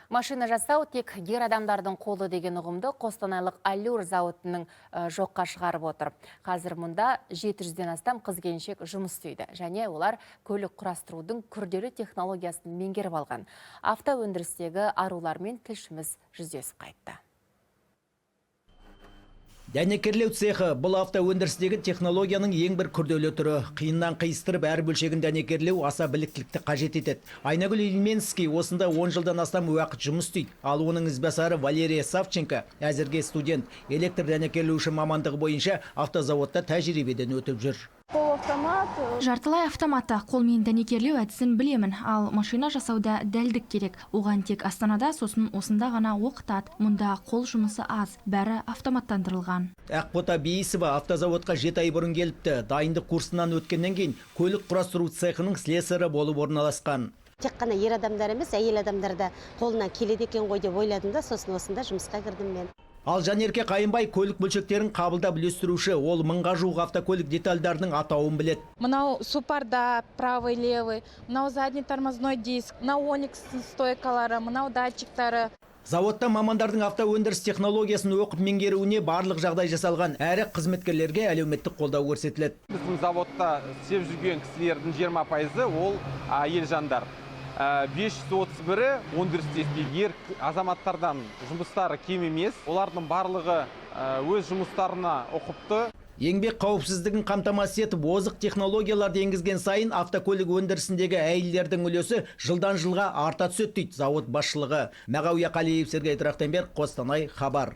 Машина жасау тек ер адамдардың қолы деген ұғымды Қостанайлық Allur зауытының жоққа шығарып отыр. Қазір мұнда 700-ден астам қыз-келіншек жұмыс істейді. Және олар көлік құрастырудың күрделі технологиясын меңгеріп алған. Автоөндірістегі арулармен тілшіміз жүздесіп қайтты. Дәнекерлеу цехы бұл автоөндірістегі технологияның ең бір күрделі түрі. Қиыннан қиыстырып әр бөлшегін дәнекерлеу аса біліктілікті қажет етеді. Айнагүл Ильменский осында 10 жылдан астам уақыт жұмыс істейді. Ал оның ізбасары Валерия Савченко әзірге студент. Электр дәнекерлеуші мамандығы бойынша автозауытта тәжірибеден өтіп жүр. Жартылай автоматта қолмен дәнекерлеу әдісін білемін, ал машина жасауда дәлдік керек. Оған тек Астанада, сосын осында ғана оқытады. Мұнда қол жұмысы аз, бәрі автоматтандырылған. Ақбота Бейісова автозауытқа 7 ай бұрын келіпті. Дайындық курсынан өткеннен кейін көлік құрастыру цехының слесарі болып орналасқан. Тек қана ер адамдар емес, әйел адамдар да қолынан келеді екен ғой деп ойладым да, сосын осында жұмысқа кірдім мен. Ал Жанерке Қайынбай көлік бөлшектерін қабылдап үлестіруші, ол 1000-ға жуық автокөлік детальдарының атауын біледі. Мынау супарда, правый, левый, мынау задний тормозной диск, мынау оникс стойкалары, мынау датчиктары. Зауытта мамандардың автоөндіріс технологиясын оқып меңгеруіне барлық жағдай жасалған, әрі қызметкерлерге әлеуметтік қолдау көрсетіледі. Біздің заводта істеп жүрген кісілердің 20% ол әйел жандар. 531-і өндірісте істейді. Азаматтардан жұмыстары кем емес. Олардың барлығы өз жұмыстарына ұқыпты. Еңбек қауіпсіздігін қамтамасыз етіп, озық технологияларды енгізген сайын автокөлік өндірісіндегі әйелдердің үлесі жылдан жылға арта түседі дейді зауыт басшылығы. Мағауия Қалиев, Сергей Трахтенберг, Қостанай, хабар.